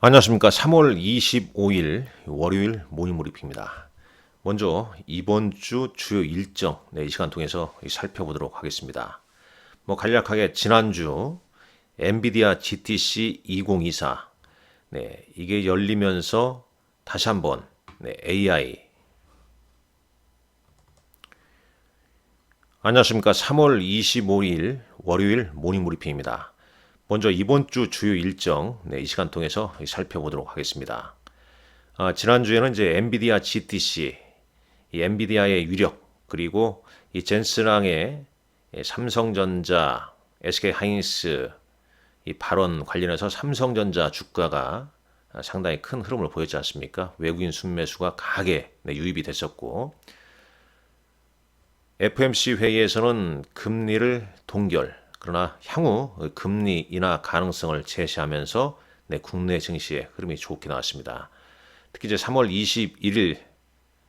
안녕하십니까. 3월 25일 월요일 모닝브리핑입니다. 먼저 이번 주 주요 일정 이 시간 통해서 살펴보도록 하겠습니다. 간략하게 지난주 엔비디아 GTC 2024 이게 열리면서 다시 한번 AI. 안녕하십니까. 3월 25일 월요일 모닝브리핑입니다. 먼저 이번 주 주요 일정 이 시간 통해서 살펴보도록 하겠습니다. 지난주에는 이제 엔비디아 GTC, 이 엔비디아의 위력, 그리고 이 젠스랑의 삼성전자, SK하이닉스 이 발언 관련해서 삼성전자 주가가 상당히 큰 흐름을 보였지 않습니까? 외국인 순매수가 강하게 유입이 됐었고, FOMC 회의에서는 금리를 동결, 그러나 향후 금리 인하 가능성을 제시하면서 국내 증시의 흐름이 좋게 나왔습니다. 특히 이제 3월 21일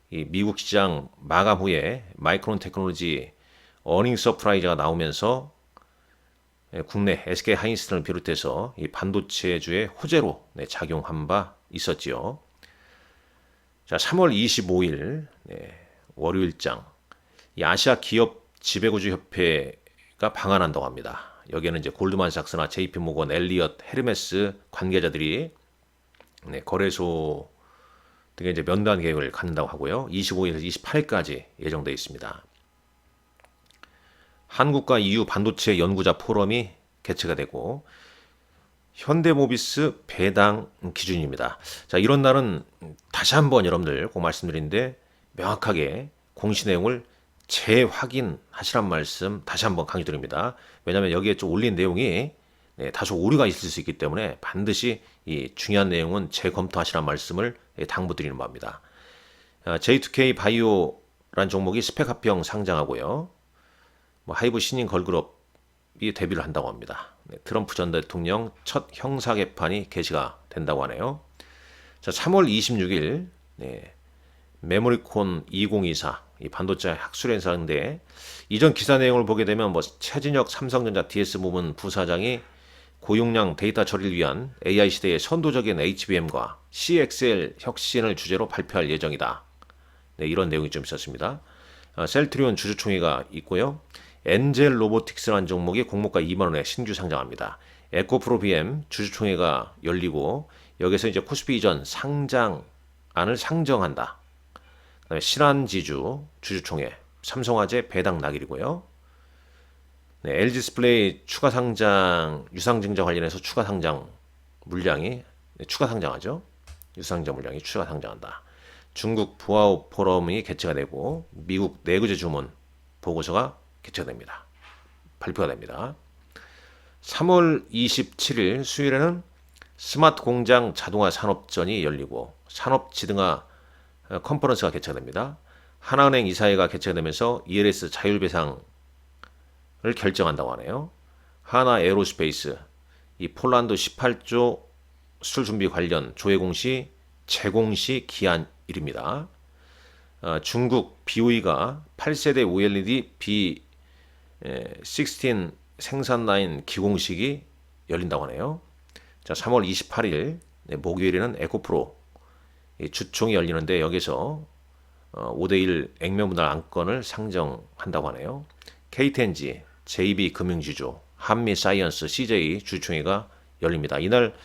이 미국 시장 마감 후에 마이크론 테크놀로지 어닝 서프라이즈가 나오면서 국내 SK 하이닉스를 비롯해서 이 반도체주의 호재로 작용한 바 있었지요. 자, 3월 25일 월요일장 이 아시아 기업 지배구조 협회가 방한한다고 합니다. 여기에는 이제 골드만삭스나 JP 모건, 엘리엇, 헤르메스 관계자들이 거래소 등의 이제 면담 계획을 갖는다고 하고요. 25일에서 28일까지 예정되어 있습니다. 한국과 EU 반도체 연구자 포럼이 개최가 되고 현대모비스 배당 기준입니다. 자, 이런 날은 다시 한번 여러분들 꼭 말씀드리는데 명확하게 공시 내용을 재확인하시란 말씀 다시 한번 강조드립니다. 왜냐하면 여기에 좀 올린 내용이 다소 오류가 있을 수 있기 때문에 반드시 이 중요한 내용은 재검토하시란 말씀을 당부드리는 바입니다. J2K 바이오라는 종목이 스펙 합병 상장하고요. 하이브 신인 걸그룹이 데뷔를 한다고 합니다. 트럼프 전 대통령 첫 형사 개판이 개시가 된다고 하네요. 자, 3월 26일 메모리콘 2024 이 반도체 학술 행사인데 이전 기사 내용을 보게 되면 최진혁 삼성전자 DS 부문 부사장이 고용량 데이터 처리를 위한 AI 시대의 선도적인 HBM과 CXL 혁신을 주제로 발표할 예정이다. 이런 내용이 좀 있었습니다. 셀트리온 주주총회가 있고요. 엔젤 로보틱스라는 종목이 공모가 2만 원에 신규 상장합니다. 에코프로 BM 주주총회가 열리고 여기서 이제 코스피 이전 상장안을 상정한다. 그다음에 신한지주 주주총회, 삼성화재 배당 낙일이고요. LG디스플레이 추가 상장, 유상증자 관련해서 추가 상장 물량이 추가 상장하죠. 유상증자 물량이 추가 상장한다. 중국 부하오 포럼이 개최가 되고 미국 내구재 주문 보고서가 개최가 됩니다. 발표가 됩니다. 3월 27일 수요일에는 스마트 공장 자동화 산업전이 열리고 산업지등화 컨퍼런스가 개최가 됩니다. 하나은행 이사회가 개최가 되면서 ELS 자율배상을 결정한다고 하네요. 하나 에어로스페이스 이 폴란드 18조 수출 준비 관련 조회 공시 재공시 기한일입니다. 중국 BOE가 8세대 OLED B16 생산 라인 기공식이 열린다고 하네요. 자, 3월 28일 목요일에는 에코프로 주총이 열리는데 여기서 5대1 액면 분할 안건을 상정한다고 하네요. KTNG, JB금융지주, 한미사이언스, CJ 주총회가 열립니다. 이날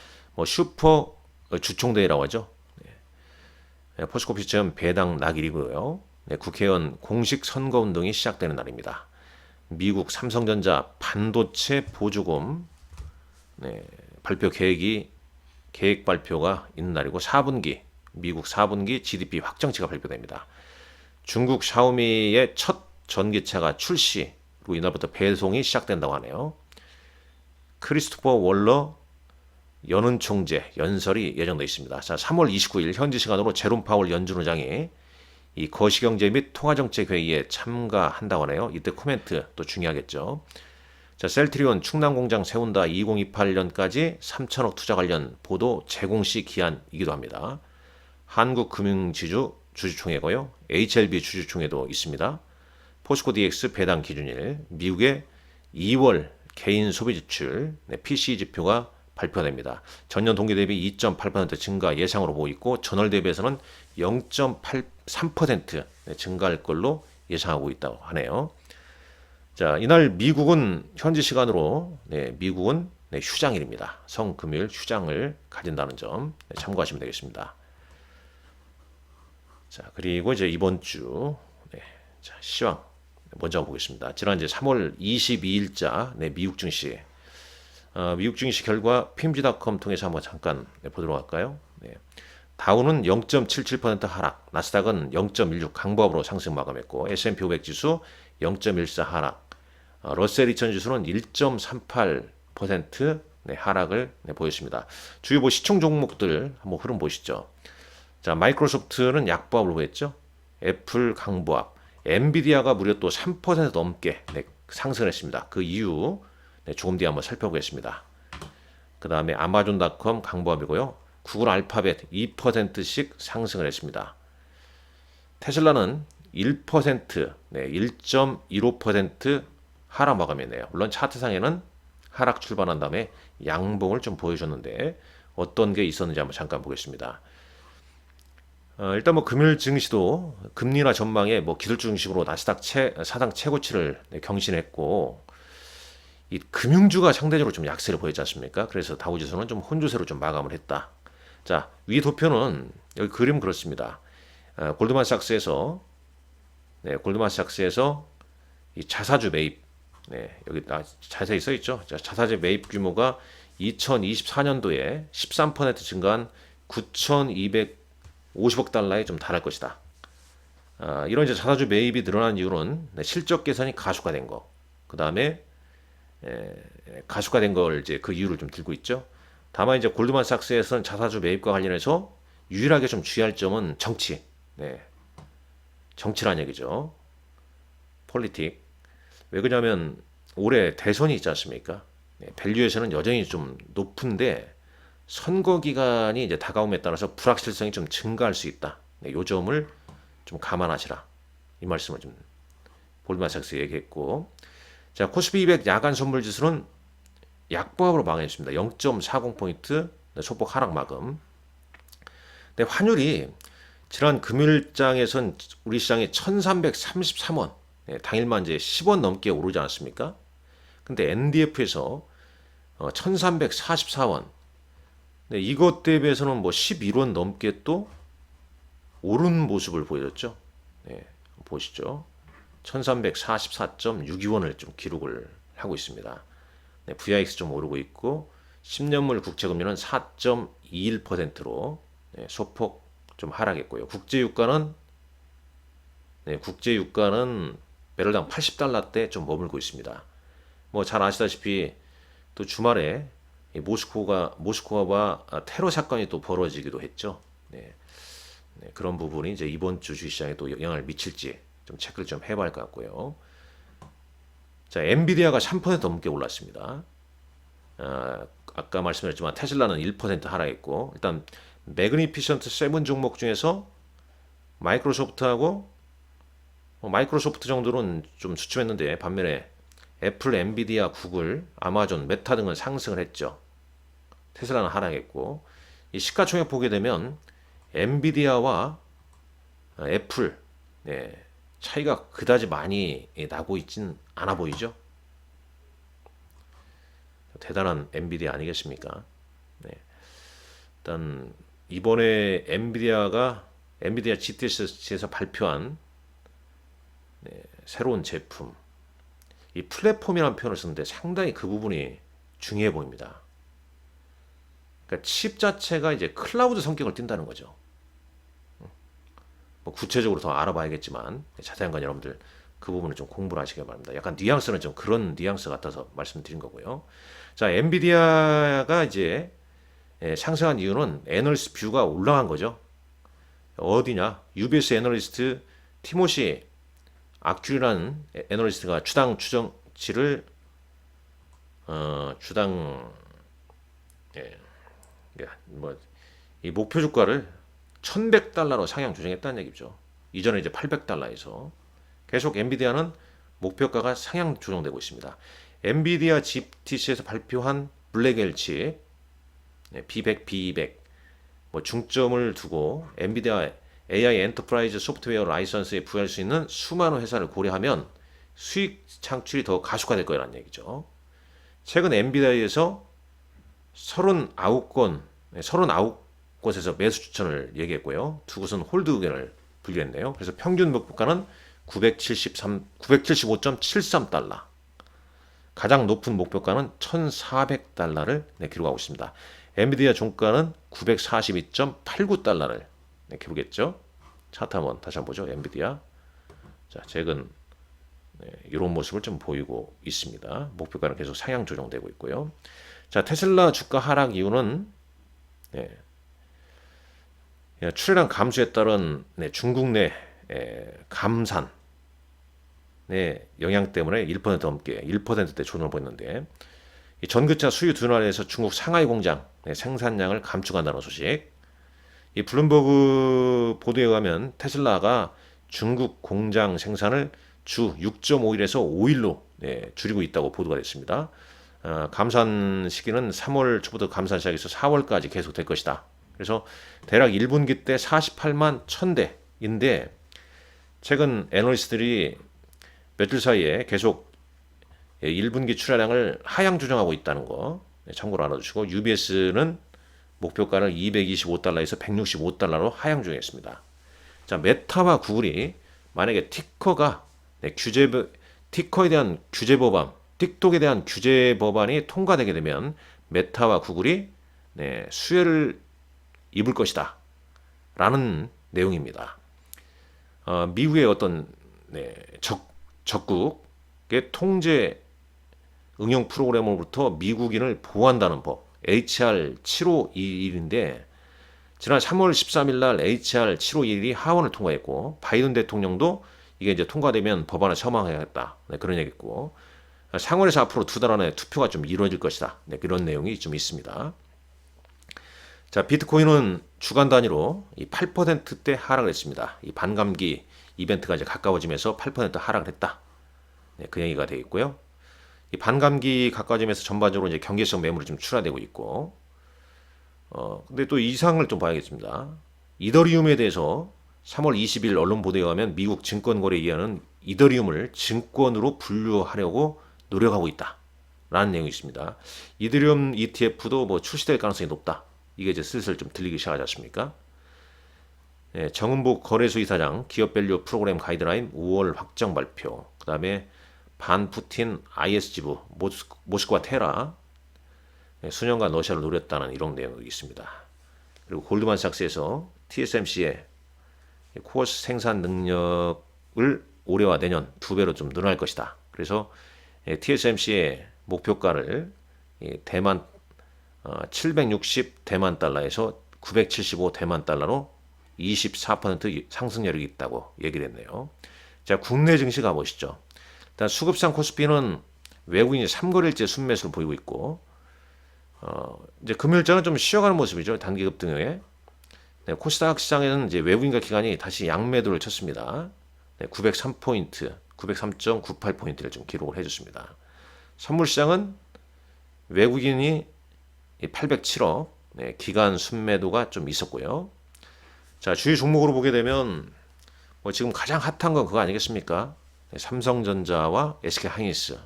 슈퍼 주총대회라고 하죠. 포스코피처럼 배당 낙일이고요. 국회의원 공식 선거운동이 시작되는 날입니다. 미국 삼성전자 반도체 보조금 발표 계획 발표가 있는 날이고 4분기 미국 4분기 GDP 확정치가 발표됩니다. 중국 샤오미의 첫 전기차가 출시, 그리고 이날부터 배송이 시작된다고 하네요. 크리스토퍼 월러 연은 총재 연설이 예정되어 있습니다. 자, 3월 29일 현지 시간으로 제롬 파월 연준 의장이 이 거시경제 및 통화정책 회의에 참가한다고 하네요. 이때 코멘트 또 중요하겠죠. 자, 셀트리온 충남공장 세운다 2028년까지 3천억 투자 관련 보도 제공시 기한이기도 합니다. 한국금융지주 주주총회고요. HLB 주주총회도 있습니다. 포스코 DX 배당 기준일, 미국의 2월 개인 소비 지출, PCE 지표가 발표됩니다. 전년 동기 대비 2.8% 증가 예상으로 보고 있고 전월 대비해서는 0.83% 증가할 걸로 예상하고 있다고 하네요. 자, 이날 미국은 현지 시간으로 미국은 휴장일입니다. 성금요일 휴장을 가진다는 점 참고하시면 되겠습니다. 자, 그리고 이제 이번 주 자, 시황 먼저 보겠습니다. 지난 이제 3월 22일자 미국 증시 미국 증시 결과 PMG.com 통해서 한번 잠깐 보도록 할까요? 다우는 0.77% 하락, 나스닥은 0.16 강보합으로 상승 마감했고 S&P 500 지수 0.14 하락, 러셀 2000 지수는 1.38% 하락을 보였습니다. 주요 시총 종목들 한번 흐름 보시죠. 자, 마이크로소프트는 약보합을 보였죠. 애플 강보합, 엔비디아가 무려 또 3% 넘게 상승을 했습니다. 그 이유 조금 뒤에 한번 살펴보겠습니다. 그 다음에 아마존닷컴 강보합이고요. 구글 알파벳 2%씩 상승을 했습니다. 테슬라는 1%, 1.15% 하락 마감이네요. 물론 차트상에는 하락 출발한 다음에 양봉을 좀 보여줬는데 어떤 게 있었는지 한번 잠깐 보겠습니다. 일단 금요일 증시도 금리나 전망에 기술주 중심으로 나스닥 사상 최고치를 경신했고 이 금융주가 상대적으로 좀 약세를 보였지 않습니까? 그래서 다우지수는 좀 혼조세로 좀 마감을 했다. 자, 위 도표는 여기 그림 그렇습니다. 골드만삭스에서 이 자사주 매입, 여기 자세히 써 있죠. 자사주 매입 규모가 2024년도에 13% 증가한 9,250억 달러에 좀 달할 것이다. 이런 이제 자사주 매입이 늘어난 이유는 실적 개선이 가속화된 거. 그 다음에 가속화된 걸 이제 그 이유를 좀 들고 있죠. 다만 이제 골드만삭스에서는 자사주 매입과 관련해서 유일하게 좀 주의할 점은 정치, 정치란 얘기죠. 폴리틱. 왜 그러냐면 올해 대선이 있지 않습니까? 밸류에서는 여전히 좀 높은데 선거 기간이 이제 다가옴에 따라서 불확실성이 좀 증가할 수 있다. 이 점을 좀 감안하시라. 이 말씀을 좀 골드만삭스 얘기했고, 자, 코스피 200 야간 선물 지수는 약보합으로 마감했습니다. 0.40포인트 소폭 하락 마감. 근데 환율이 지난 금요일장에선 우리 시장이 1333원, 당일만 이제 10원 넘게 오르지 않았습니까? 근데 NDF에서 1344원. 이것 대비해서는 11원 넘게 또 오른 모습을 보여줬죠. 보시죠. 1344.62원을 좀 기록을 하고 있습니다. VIX 좀 오르고 있고 10년물 국채금리는 4.21%로 소폭 좀 하락했고요. 국제유가는 배럴당 80달러대 좀 머물고 있습니다. 잘 아시다시피 또 주말에 모스크바와 테러 사건이 또 벌어지기도 했죠. 그런 부분이 이제 이번 주 주식시장에 또 영향을 미칠지 좀 체크를 좀 해봐야 할 것 같고요. 자, 엔비디아가 3% 넘게 올랐습니다. 아까 말씀드렸지만 테슬라는 1% 하락했고 일단 매그니피션트 7 종목 중에서 마이크로소프트 정도는 좀 주춤했는데 반면에 애플, 엔비디아, 구글, 아마존, 메타 등은 상승을 했죠. 테슬라는 하락했고 이 시가총액 보게 되면 엔비디아와 애플 차이가 그다지 많이 나고 있진 않아 보이죠. 대단한 엔비디아 아니겠습니까? 일단 이번에 엔비디아 GTC에서 발표한 새로운 제품, 이 플랫폼이라는 표현을 쓰는데 상당히 그 부분이 중요해 보입니다. 그러니까 칩 자체가 이제 클라우드 성격을 띈다는 거죠. 구체적으로 더 알아봐야겠지만 자세한 건 여러분들 그 부분을 좀 공부를 하시기 바랍니다. 약간 뉘앙스는 좀 그런 뉘앙스 같아서 말씀드린 거고요. 자, 엔비디아가 이제 상승한 이유는 애널리스트 뷰가 올라간 거죠. 어디냐? UBS 애널리스트 티모시 악큐리라는 애널리스트가 주당 추정치를 이 목표 주가를 1100달러로 상향 조정했다는 얘기죠. 이전에 이제 800달러에서 계속 엔비디아는 목표가가 상향 조정되고 있습니다. 엔비디아 GTC에서 발표한 블랙엘 칩 B100, B200 뭐 중점을 두고 엔비디아 AI 엔터프라이즈 소프트웨어 라이선스에 부여할 수 있는 수많은 회사를 고려하면 수익 창출이 더 가속화될 거라는 얘기죠. 최근 엔비디아에서 39건, 39곳에서 매수 추천을 얘기했고요. 두 곳은 홀드 의견을 분류했네요. 그래서 평균 목표가는 975.73달러. 가장 높은 목표가는 1,400달러를 기록하고 있습니다. 엔비디아 종가는 942.89달러를 기록했죠. 차트 한번 다시 한번 보죠. 엔비디아. 자, 최근 이런 모습을 좀 보이고 있습니다. 목표가는 계속 상향 조정되고 있고요. 자, 테슬라 주가 하락 이유는 출하량 감소에 따른 중국 내 감산의 영향 때문에 1% 넘게 1%대 조정을 보였는데 이 전기차 수요 둔화에서 중국 상하이 공장 생산량을 감축한다는 소식. 이 블룸버그 보도에 의하면 테슬라가 중국 공장 생산을 주 6.5일에서 5일로 줄이고 있다고 보도가 됐습니다. 감산 시기는 3월 초부터 감산 시작해서 4월까지 계속될 것이다. 그래서 대략 1분기 때 48만 1000대인데 최근 애널리스트들이 며칠 사이에 계속 1분기 출하량을 하향 조정하고 있다는 거 참고로 알아두시고 UBS는 목표가를 225달러에서 165달러로 하향 조정했습니다. 자, 메타와 구글이 만약에 티커에 대한 규제 법안, 틱톡에 대한 규제 법안이 통과되게 되면 메타와 구글이 수혜를 입을 것이다 라는 내용입니다. 미국의 어떤 적국의 통제 응용 프로그램으로부터 미국인을 보호한다는 법 HR 7521인데 지난 3월 13일 날 HR 7521이 하원을 통과했고 바이든 대통령도 이게 이제 통과되면 법안을 처방하겠다 그런 얘기했고 상원에서 앞으로 2달 안에 투표가 좀 이루어질 것이다 그런 내용이 좀 있습니다. 자, 비트코인은 주간 단위로 이 8%대 하락을 했습니다. 이 반감기 이벤트가 이제 가까워지면서 8% 하락을 했다. 그 얘기가 되어 있고요. 이 반감기 가까워지면서 전반적으로 이제 경계성 매물이 좀 출하되고 있고, 근데 또 이상을 좀 봐야겠습니다. 이더리움에 대해서 3월 20일 언론 보도에 의하면 미국 증권거래위원회는 이더리움을 증권으로 분류하려고 노력하고 있다. 라는 내용이 있습니다. 이더리움 ETF도 뭐 출시될 가능성이 높다. 이게 이제 슬슬 좀 들리기 시작하지 않습니까? 정은복 거래소 이사장 기업밸류 프로그램 가이드라인 5월 확정 발표. 그 다음에 반 푸틴 IS 지부 모스크바 테라 수년간 러시아를 노렸다는 이런 내용이 있습니다. 그리고 골드만삭스에서 TSMC의 코어스 생산 능력을 올해와 내년 2배로 좀 늘어날 것이다. 그래서 TSMC의 목표가를 대만 760 대만 달러에서 975 대만 달러로 24% 상승 여력이 있다고 얘기를 했네요. 자, 국내 증시 가보시죠. 일단 수급상 코스피는 외국인이 3거래일째 순매수를 보이고 있고, 이제 금요일장은 좀 쉬어가는 모습이죠. 단기 급등에. 코스닥 시장에는 이제 외국인과 기관이 다시 양매도를 쳤습니다. 903포인트, 903.98포인트를 좀 기록을 해줬습니다. 선물 시장은 외국인이 807억, 기관 순매도가 좀 있었고요. 자, 주요 종목으로 보게 되면 뭐 지금 가장 핫한 건 그거 아니겠습니까? 삼성전자와 SK하이닉스.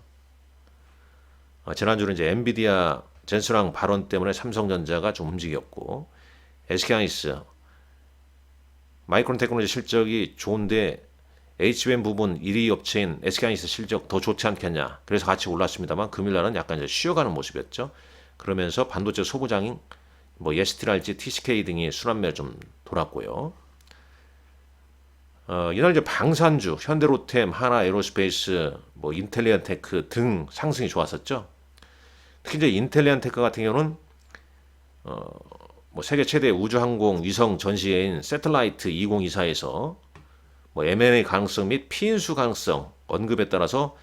지난주는 이제 엔비디아 젠슨왕 발언 때문에 삼성전자가 좀 움직였고, SK하이닉스 마이크론 테크놀로지 실적이 좋은데 HBM 부분 1위 업체인 SK하이닉스 실적 더 좋지 않겠냐. 그래서 같이 올랐습니다만 금요일날은 약간 이제 쉬어가는 모습이었죠. 그러면서 반도체 소부장인 뭐 예스티랄지 TCK 등이 순환매를 좀 돌았고요. 이날 이제 방산주, 현대로템, 하나에로스페이스, 뭐 인텔리안테크 등 상승이 좋았었죠. 특히 이제 인텔리안테크 같은 경우는 뭐 세계 최대 우주항공 위성 전시회인 세틀라이트 2024에서 뭐 M&A 가능성 및 피인수 가능성 언급에 따라서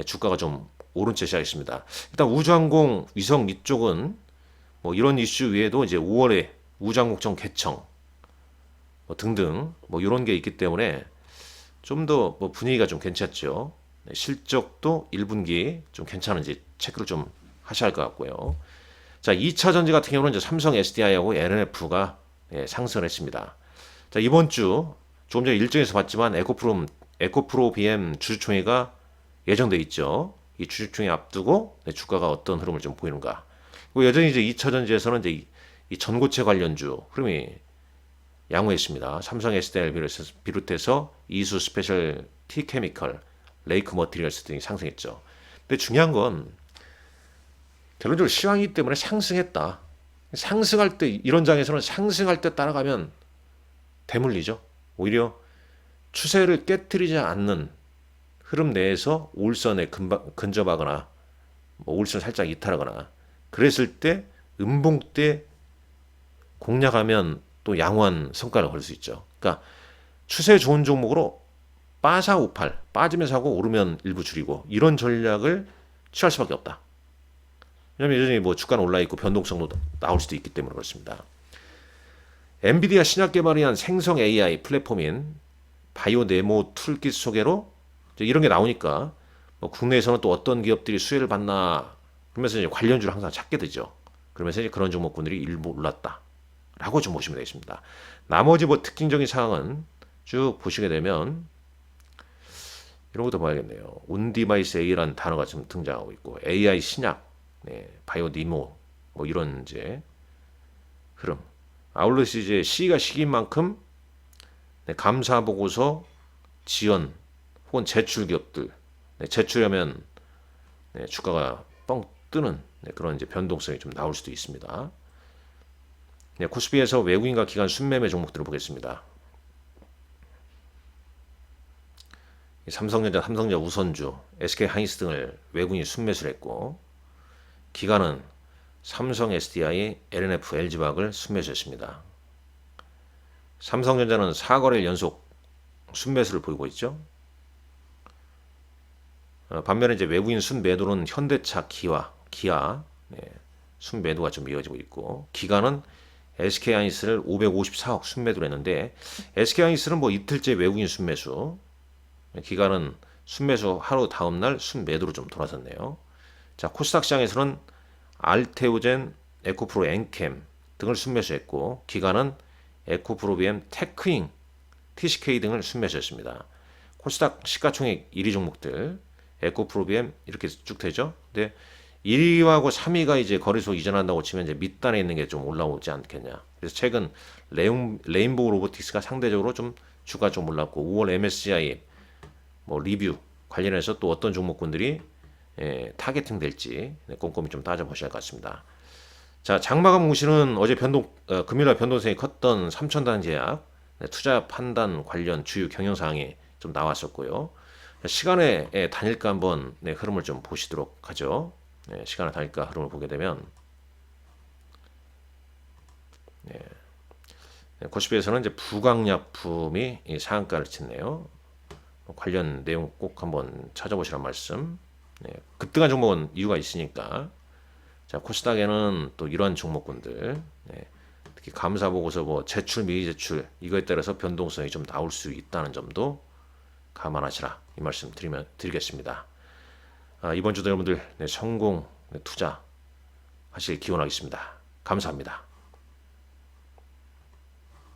주가가 좀 오른채 시작했습니다. 일단 우주항공 위성 이쪽은 뭐 이런 이슈 외에도 이제 5월에 우주항공청 개청 뭐 등등 뭐 이런 게 있기 때문에 좀 더 뭐 분위기가 좀 괜찮죠. 실적도 1분기 좀 괜찮은지 체크를 좀 하셔야 할 것 같고요. 자, 2차 전지 같은 경우는 이제 삼성 SDI하고 LNF가 상승을 했습니다. 자, 이번 주 조금 전에 일정에서 봤지만 에코프로 BM 주주총회가 예정돼 있죠. 이 주주총회 앞두고 주가가 어떤 흐름을 좀 보이는가. 그리고 여전히 이제 2차 전지에서는 이제 이 전고체 관련주 흐름이 양호했습니다. 삼성 SDI를 비롯해서 이수 스페셜 T케미컬, 레이크 머티리얼스 등이 상승했죠. 근데 중요한 건 결론적으로 시황이기 때문에 상승했다. 상승할 때 이런 장에서는 상승할 때 따라가면 대물리죠. 오히려 추세를 깨뜨리지 않는 흐름 내에서 올선에 근접하거나 뭐 올선 살짝 이탈하거나 그랬을 때 음봉 때 공략하면 또 양호한 성과를 거둘 수 있죠. 그러니까 추세 좋은 종목으로 빠사 58 빠지면서 하고 오르면 일부 줄이고 이런 전략을 취할 수밖에 없다. 왜냐하면 여전히 뭐 주가는 올라 있고 변동성도 나올 수도 있기 때문에 그렇습니다. 엔비디아 신약 개발을 위한 생성 AI 플랫폼인 바이오네모 툴킷 소개로 이런 게 나오니까 뭐 국내에서는 또 어떤 기업들이 수혜를 받나 그러면서 이제 관련주를 항상 찾게 되죠. 그러면서 이제 그런 종목군들이 일부 올랐다라고 좀 보시면 되겠습니다. 나머지 뭐 특징적인 사항은 쭉 보시게 되면 이런 것도 봐야겠네요. 온디바이스 A라는 단어가 좀 등장하고 있고 AI 신약, 바이오니모 뭐 이런 이제 흐름. 아울러서 이제 C가 시기인 만큼 감사 보고서 지연 혹은 제출 기업들 제출하면 주가가 뻥 뜨는 그런 이제 변동성이 좀 나올 수도 있습니다. 코스피에서 외국인과 기관 순매매 종목들을 보겠습니다. 삼성전자, 우선주, SK하이닉스 등을 외국인이 순매수를 했고 기관은 삼성 SDI, LNF, LG화학을 순매수했습니다. 삼성전자는 4거래일 연속 순매수를 보이고 있죠. 반면에 이제 외국인 순매도는 현대차, 기아 순매도가 좀 이어지고 있고 기관은 SK하이닉스를 554억 순매도를 했는데 SK하이닉스는 뭐 이틀째 외국인 순매수 기관은 순매수 하루 다음날 순매도로 좀 돌아섰네요. 자, 코스닥 시장에서는 알테오젠, 에코프로 엔캠 등을 순매수했고 기관은 에코프로 BM 테크잉, TCK 등을 순매수했습니다. 코스닥 시가총액 1위 종목들 에코프로 BM 이렇게 쭉 되죠. 근데 1위하고 3위가 이제 거래소 이전한다고 치면 이제 밑단에 있는 게 좀 올라오지 않겠냐. 그래서 최근 레인보우 로보틱스가 상대적으로 좀 주가 좀 올랐고 5월 MSCI 뭐 리뷰 관련해서 또 어떤 종목군들이 타겟팅 될지 꼼꼼히 좀 따져보셔야 할 것 같습니다. 자, 장마감 공시는 어제 금요일날 변동성이 컸던 3,000단 제약 투자 판단 관련 주요 경영사항이 좀 나왔었고요. 시간의 단일가 한번 흐름을 좀 보시도록 하죠. 시간의 단일가 흐름을 보게 되면 코스피에서는 이제 부강약품이 상한가를 쳤네요. 관련 내용 꼭 한번 찾아보시란 말씀. 급등한 종목은 이유가 있으니까. 자, 코스닥에는 또 이러한 종목군들, 특히 감사 보고서 뭐 제출 미리 제출 이거에 따라서 변동성이 좀 나올 수 있다는 점도 감안하시라 이 말씀 드리겠습니다. 이번 주도 여러분들 성공 투자 하실 기원하겠습니다. 감사합니다.